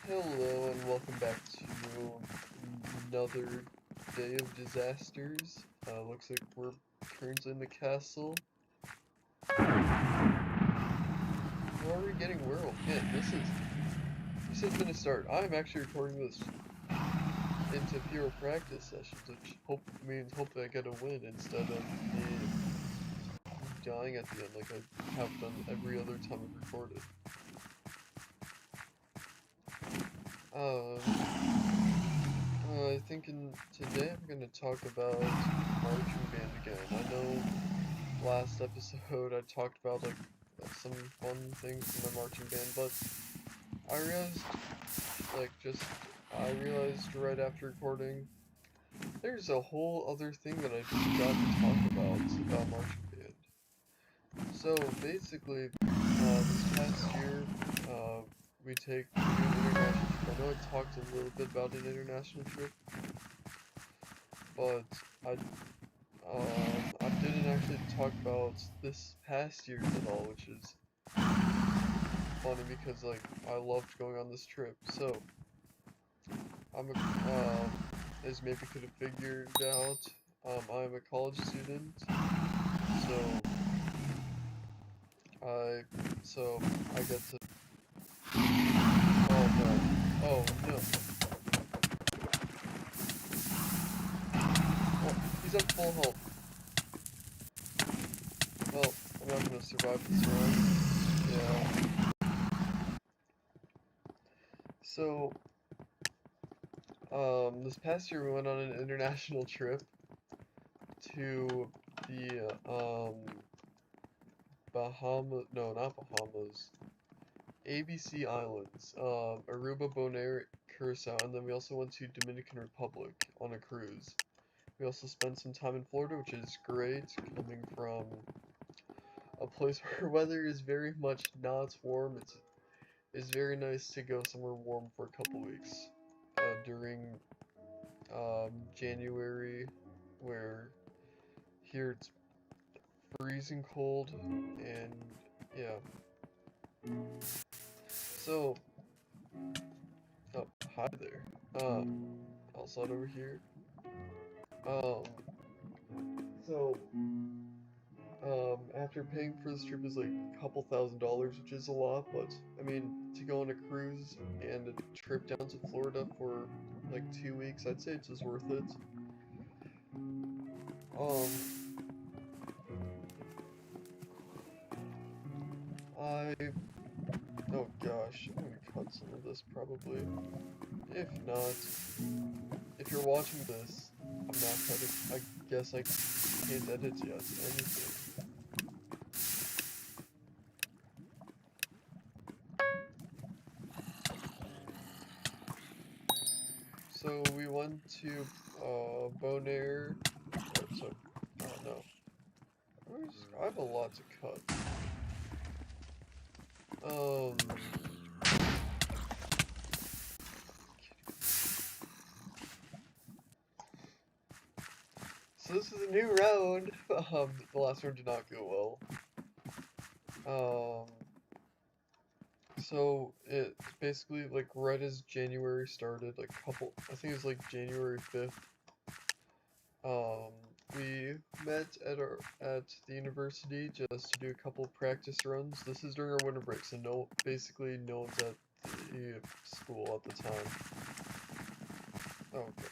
Hello and welcome back to another day of disasters. Looks like we're currently in the castle. We're already getting werewolf. Man, this has been a start. I'm actually recording this into fewer practice sessions, which means hopefully I get a win instead of me dying at the end like I have done every other time I've recorded. I think today I'm going to talk about marching band again. I know last episode I talked about some fun things from my marching band, but I realized I realized right after recording there's a whole other thing that I forgot to talk about marching band. So basically, this past year, we take an international trip. I know I talked a little bit about an international trip, but I I didn't actually talk about this past year at all, which is funny because I loved going on this trip. So as maybe could have figured out, I'm a college student. So I I get to. Oh no! Oh no! Oh, he's at full health. Well, I'm not gonna survive this round. Yeah. So this past year we went on an international trip to the no, not Bahamas, ABC Islands, Aruba, Bonaire, Curacao, and then we also went to Dominican Republic on a cruise. We also spent some time in Florida, which is great, coming from a place where weather is very much not warm. It's very nice to go somewhere warm for a couple weeks during January, where here it's freezing cold, and yeah. So, oh, hi there. I'll slide over here. Um, so, after paying for this trip is like a couple $1,000s, which is a lot, but I mean, to go on a cruise and a trip down to Florida for like 2 weeks, I'd say it's just worth it. Um, I, oh gosh, I'm gonna cut some of this probably. If not, if you're watching this, I'm not cutting. I guess I can't edit yet. Anything. So we went to Bonaire. Oh no, I have a lot to cut. Um, so this is a new round. The last round did not go well. So it's basically like right as January started, I think it was like January 5th. Um, we met at the university just to do a couple practice runs. This is during our winter break, so basically no one's at the school at the time. Okay.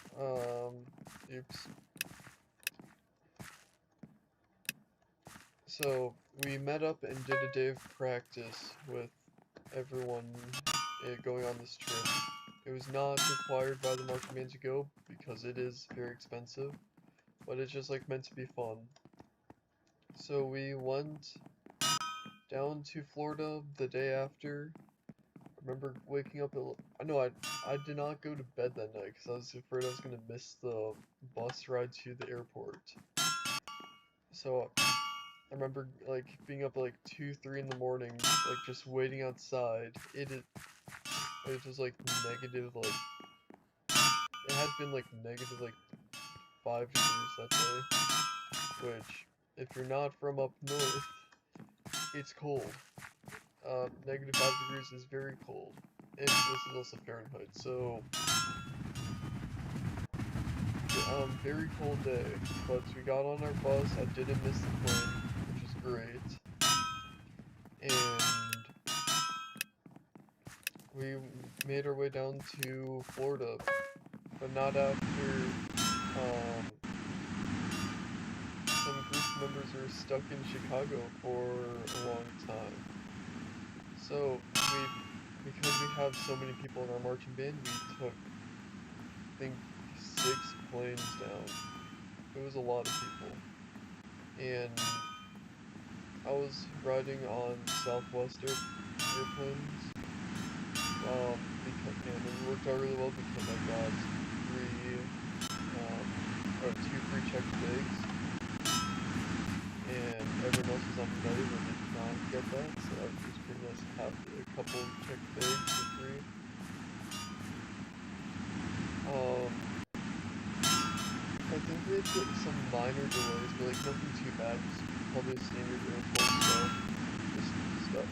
Oops. So we met up and did a day of practice with everyone going on this trip. It was not required by the marching band to go because it is very expensive, but it's just like meant to be fun. So we went down to Florida the day after. I remember waking up I did not go to bed that night because I was afraid I was gonna miss the bus ride to the airport. So I remember like being up at like 2, 3 in the morning, like just waiting outside. It was like negative like it had been like negative like 5 degrees that day, which if you're not from up north, it's cold. -5 degrees is very cold. this is also Fahrenheit, so very cold day, but we got on our bus, I didn't miss the plane, which is great, and we made our way down to Florida, but not after, some group members were stuck in Chicago for a long time. So, because we have so many people in our marching band, we took, I think, 6 planes down. It was a lot of people. And I was riding on Southwest airplanes, and it worked out really well because I got 2 free checked bags, and everyone else was on United and did not get that, so it was pretty nice to have a couple checked bags for free. I think we had some minor delays, but like nothing too bad. Just probably standard airport stuff. Just stuff.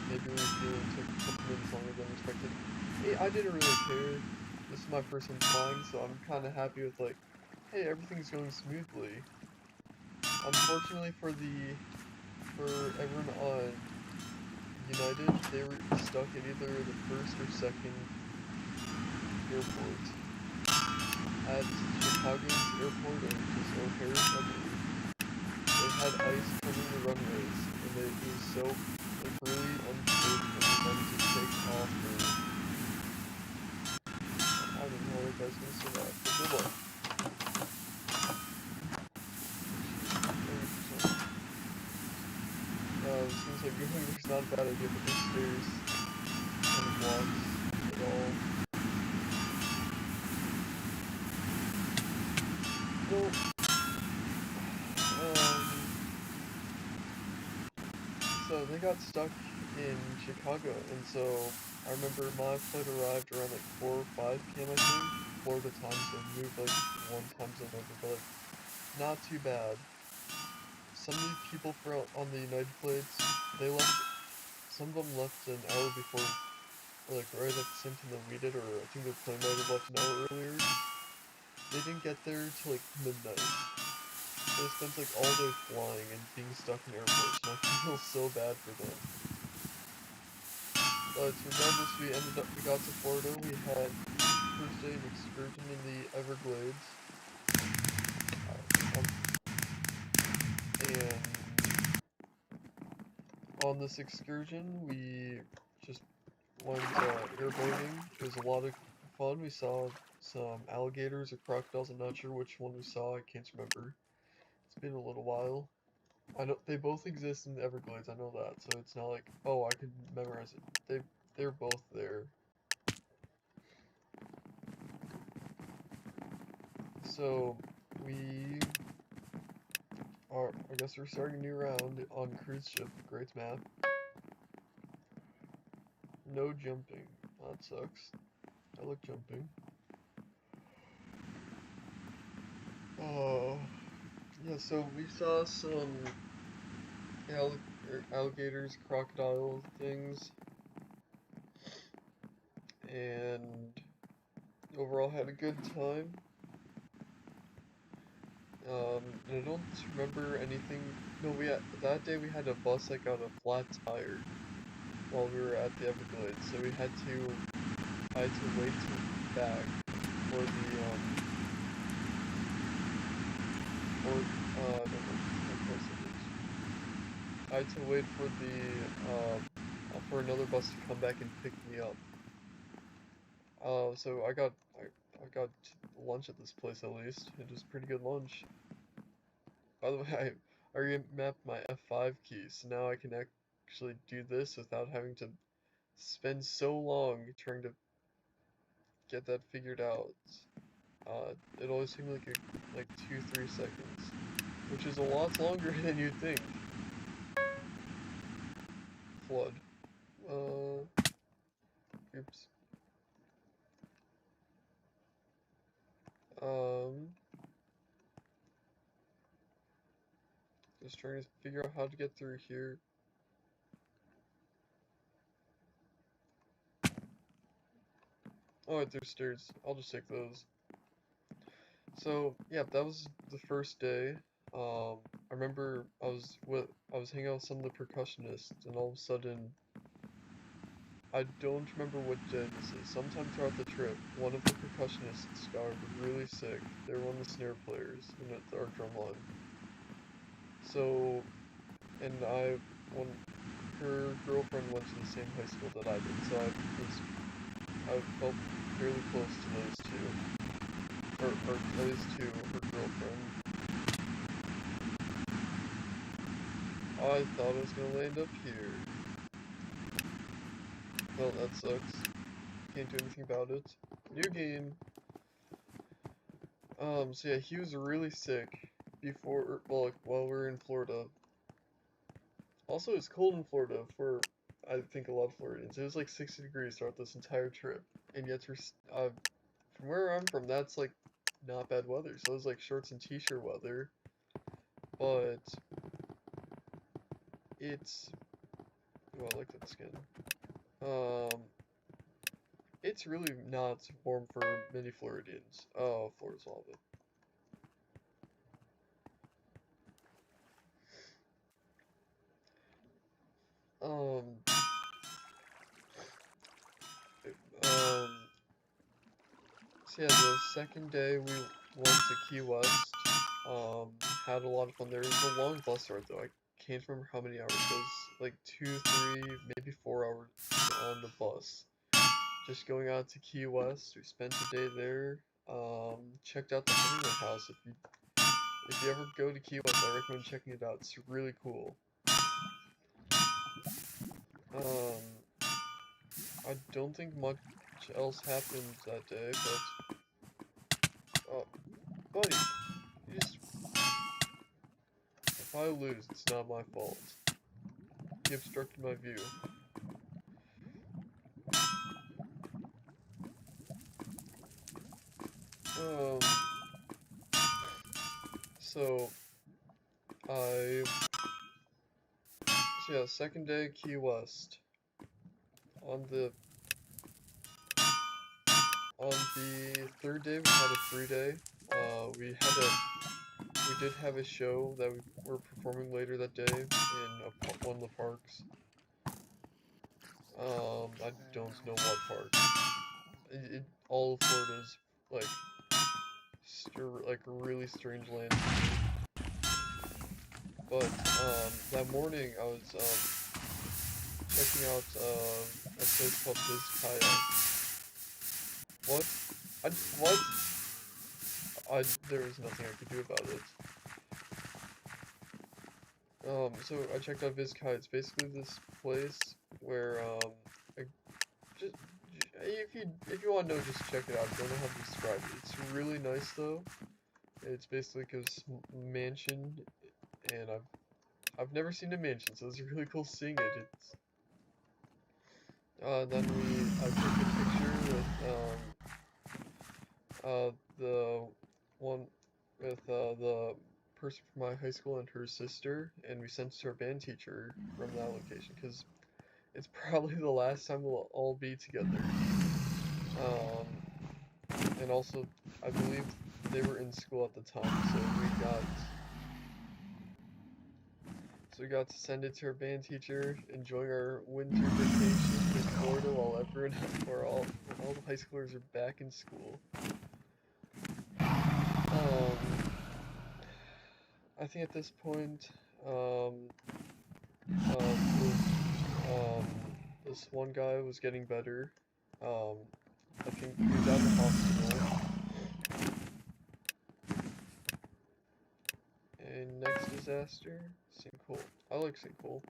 Maybe refueling took a couple minutes longer than expected. Hey, I didn't really care. This is my first time flying, so I'm kind of happy with like, hey, everything's going smoothly. Unfortunately for everyone on United, they were stuck at either the first or second airport. At Chicago's airport and just O'Hare's, I believe, they had ice covering the runways, and it was so, like, really unsafe for them to take off, or, I don't know if I was gonna say that, but good luck. Seems like there's not a bad idea, but the stairs kind of blocks it all. Well, so they got stuck in Chicago, and so I remember my flight arrived around like 4 or 5 p.m. I think. Florida time zone moved like 1 time zone over, but like not too bad. Some of the people on the United flights, they left. Some of them left an hour before, or like right at the same time that we did, or I think their plane might have left an hour earlier. They didn't get there till like midnight. They spent like all day flying and being stuck in airports, and I feel so bad for them. But regardless, we got to Florida. We had first day an excursion in the Everglades, and on this excursion we just went airboating. It was a lot of fun. We saw some alligators or crocodiles. I'm not sure which one we saw. I can't remember. It's been a little while. I know they both exist in the Everglades. I know that, so it's not like, oh, I could memorize it. They're both there. So we are. I guess we're starting a new round on cruise ship. Great map. No jumping. That sucks. I like jumping. Oh, yeah. So we saw some alligators, crocodile things, and overall had a good time. And I don't remember anything. No, that day we had a bus that got a flat tire while we were at the Everglades, so I had to wait back for the for I don't know how close it is. I had to wait for another bus to come back and pick me up. So I got lunch at this place at least. It was pretty good lunch. By the way, I remapped my F5 keys, so now I can actually do this without having to spend so long trying to get that figured out. It always took me like 2-3 seconds, which is a lot longer than you'd think. Flood. Oops. Um, just trying to figure out how to get through here. Oh, wait, there's stairs. I'll just take those. So, yeah, that was the first day. I remember I was hanging out with some of the percussionists, and all of a sudden, I don't remember what day this is. Sometime throughout the trip, one of the percussionists got really sick. They were one of the snare players in our drum line. So, and when her girlfriend went to the same high school that I did, so I felt fairly close to those two, or at least to her girlfriend. I thought I was gonna land up here. Well, that sucks. Can't do anything about it. New game. So yeah, he was really sick before, well, like, while we were in Florida. Also, it's cold in Florida for, I think, a lot of Floridians. It was like 60 degrees throughout this entire trip, and yet from where I'm from, that's like not bad weather. So it was like shorts and t-shirt weather, but it's, oh, I like that skin. Um, it's really not warm for many Floridians. Oh, Florida's lava. Um, um, so yeah, the second day we went to Key West. Had a lot of fun there. It was a long bus ride though. I can't remember how many hours. It was like 2, 3, maybe 4 hours on the bus. Just going out to Key West. We spent a day there. Checked out the Honeymoon House. If you ever go to Key West, I recommend checking it out. It's really cool. I don't think much else happened that day, but buddy, if I lose, it's not my fault. You obstructed my view. Um, so yeah, second day, Key West. On the third day, we had a free day. We did have a show that we were performing later that day in one of the parks. I don't know what park. All of Florida's like like a really strange land. But that morning I was checking out a place called Biz Kayak. What? What? There was nothing I could do about it. So I checked out Vizcaya. It's basically this place where, just, if you want to know, just check it out. I don't know how to describe it. It's really nice though. It's basically like a mansion, and I've never seen a mansion, so it's really cool seeing it. Then I took a picture with, the one with, the person from my high school and her sister, and we sent it to our band teacher from that location, because it's probably the last time we'll all be together. And also, I believe they were in school at the time, so we got to send it to our band teacher, enjoying our winter vacation in Florida while all the high schoolers are back in school. I think at this point, this one guy was getting better. I think he was out of the hospital. And next disaster, sinkhole. I like sinkhole.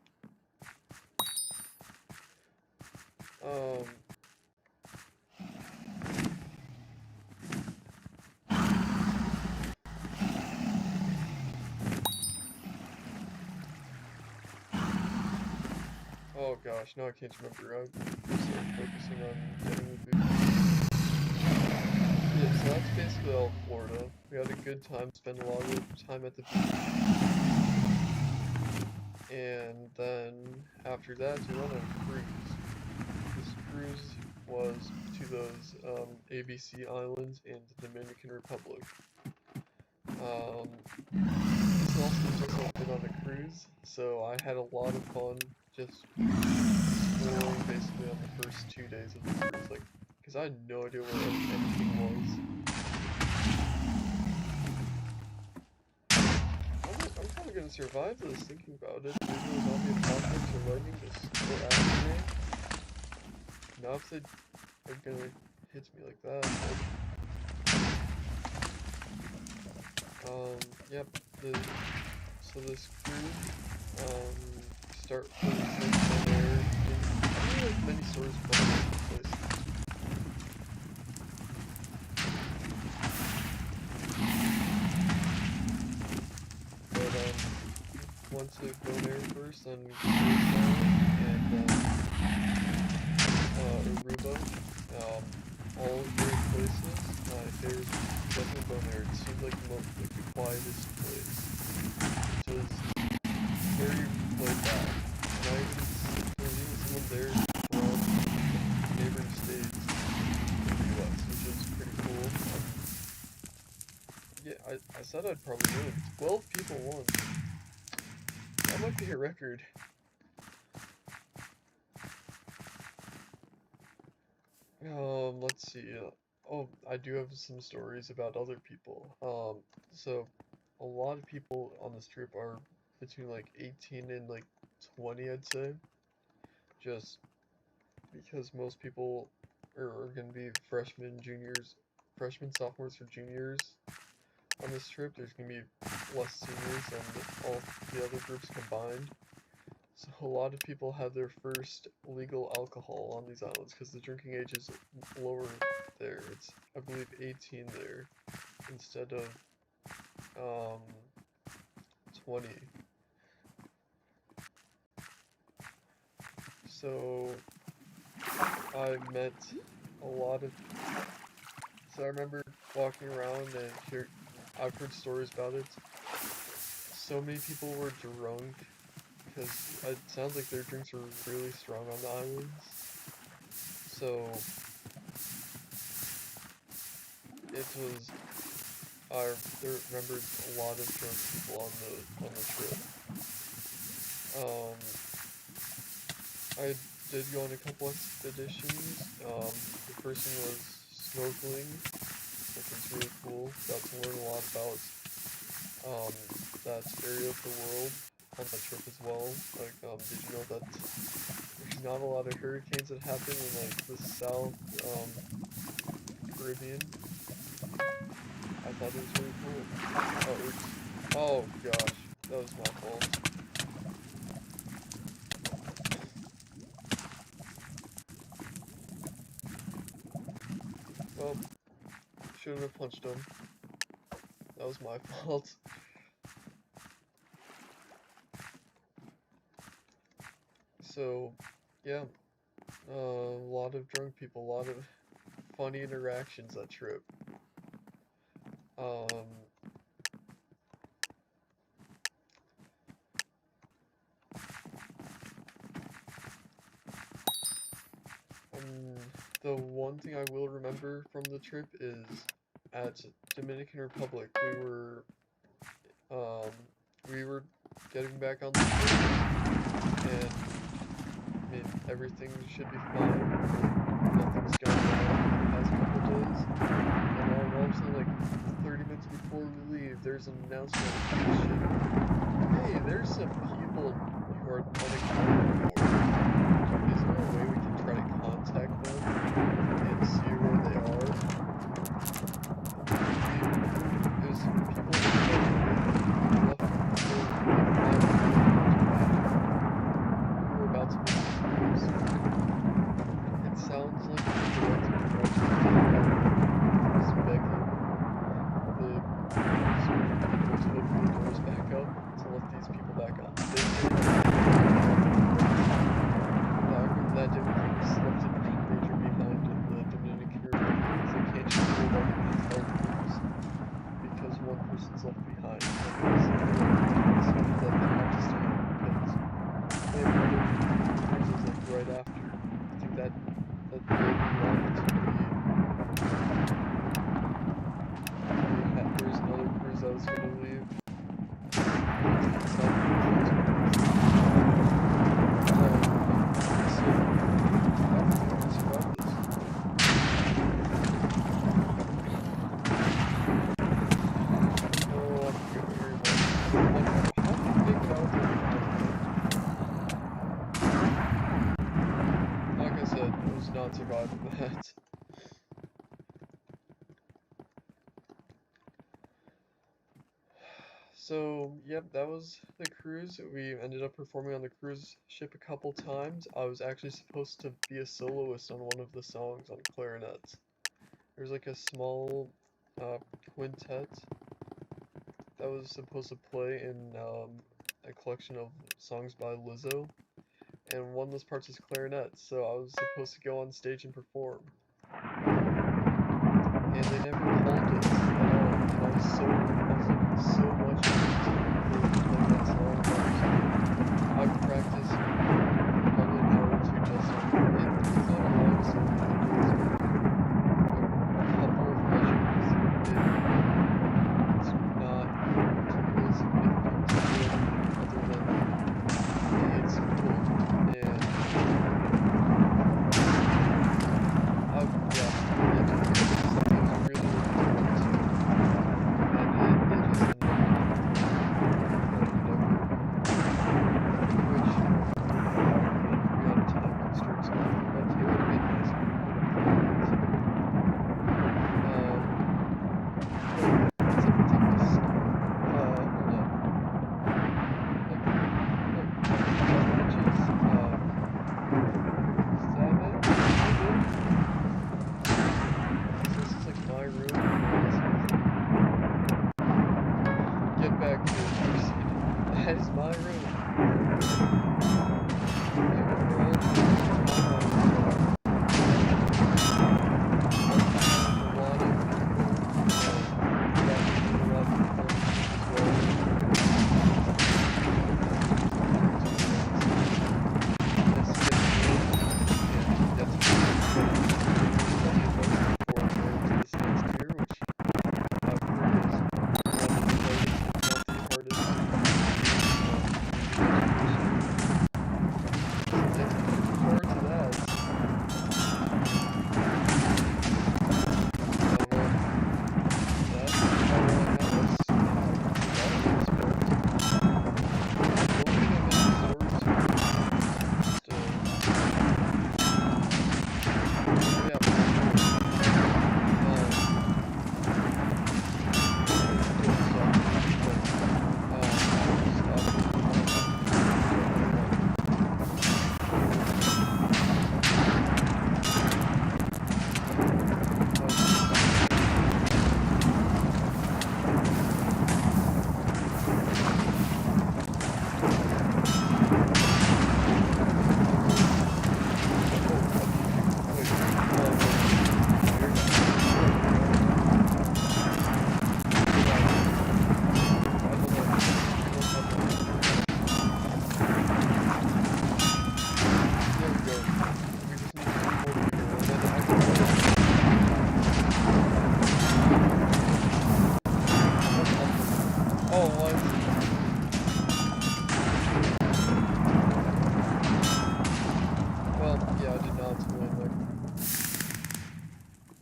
Oh gosh, now I can't remember. I'm started focusing on getting the boot. Yeah, so that's basically all Florida. We had a good time, spent a lot of time at the beach. And then after that, we went on a cruise. This cruise was to those ABC Islands in the Dominican Republic. This is also just like been on a cruise, so I had a lot of fun just exploring basically on the first 2 days of the cruise, like, because I had no idea where anything was. I'm kind of gonna survive this, thinking about it. There's no zombie apocalypse or lightning or after me. Now if they are gonna hit me like that, but, yep, so this cruise, start from there. I don't have many stories about this place. But, want to go there first on and, Aruba, all great places. My favorite is definitely Bonaire. It seemed like the quietest place. It was very laid back. And there was even someone there from neighboring states in the US, which is pretty cool. Yeah, I said I'd probably win. 12 people won. That might be a record. Let's see. Oh, I do have some stories about other people. So a lot of people on this trip are between like 18 and like 20, I'd say. Just because most people are gonna be freshmen, sophomores, or juniors on this trip. There's gonna be less seniors than all the other groups combined. So a lot of people have their first legal alcohol on these islands because the drinking age is lower there. It's, I believe, 18 there instead of 20. So I met a lot of. So I remember walking around and I've heard stories about it. So many people were drunk. Because it sounds like their drinks were really strong on the islands. So it was. I remember a lot of drunk people on the trip. I did go on a couple expeditions. The first one was snorkeling, which was really cool. Got to learn a lot about that area of the world on that trip as well. Like, did you know that there's not a lot of hurricanes that happen in like the South Caribbean? I thought it was really cool. Oh gosh, that was my fault. Well, shouldn't have punched him. That was my fault. So, yeah, a lot of drunk people, a lot of funny interactions that trip. The one thing I will remember from the trip is at Dominican Republic, we were getting back on the trip, and I mean, everything should be fine. Nothing's gone wrong in the past couple days. And all of a sudden, like 30 minutes before we leave, there's an announcement on the ship. Hey, there's some people who are unaccounted for. Is there a way we can try to contact them and see where they are? There's people who were about to be. It sounds like the was begging the people to open the doors back up to let these people back on. They clarinet. So, yep, that was the cruise. We ended up performing on the cruise ship a couple times. I was actually supposed to be a soloist on one of the songs on clarinet. There's like a small quintet that was supposed to play in a collection of songs by Lizzo, and one of those parts is clarinet, so I was supposed to go on stage and perform. And they never called it at all, and I was looking so much forward to playing that song. I've practiced probably an hour or two just on it. It's not a long song, I think it was a couple of measures. It's not particularly significant to me, other than it's cool. And yeah, something really, really fun too. And it just ended up which we had time constraints on, but it would have been nice if we could have planned it. Let's take this. Hold up. Like, matches. Is that it? This is like my room. Get back to it. That is my room.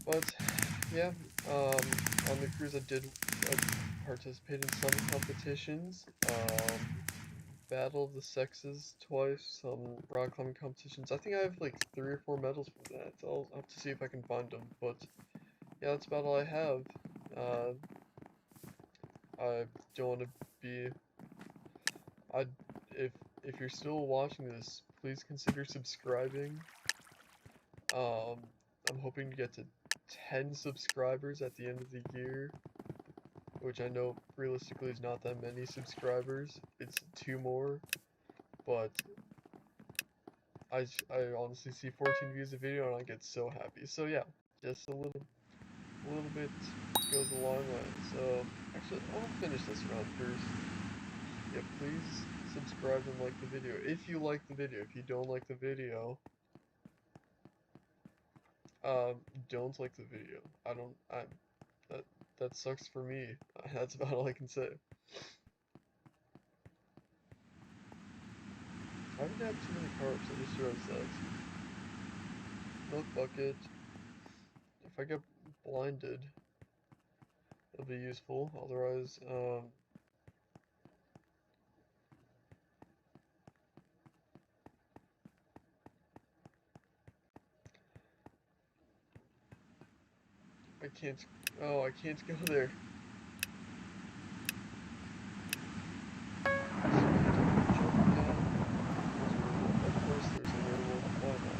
But yeah, on the cruise I did participate in some competitions. Battle of the Sexes twice, some rock climbing competitions. I think I have like 3 or 4 medals from that. I'll have to see if I can find them. But yeah, that's about all I have. I don't want to be. I if you're still watching this, please consider subscribing. I'm hoping to get to 10 subscribers at the end of the year, which I know realistically is not that many subscribers. It's 2 more, but I honestly see 14 views a video and I get so happy. So yeah, just a little bit goes a long way. So actually, I'll finish this round first. Yeah, please subscribe and like the video if you like the video. If you don't like the video, don't like the video. That sucks for me. That's about all I can say. I haven't had too many carbs, I just realized that. Milk bucket. If I get blinded, it'll be useful. Otherwise, I can't. Oh, I can't go there. Jump down. Of course, there's a werewolf. Why not?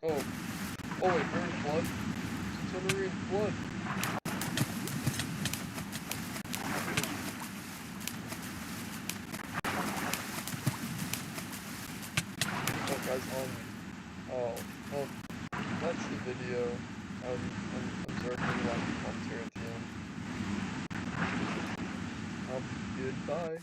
Oh. Oh wait, we're in flood? Since we're in flood. Oh, guys, on me. Oh, well, that's the video. I'm sorry for the lack of commentary at the end. Goodbye.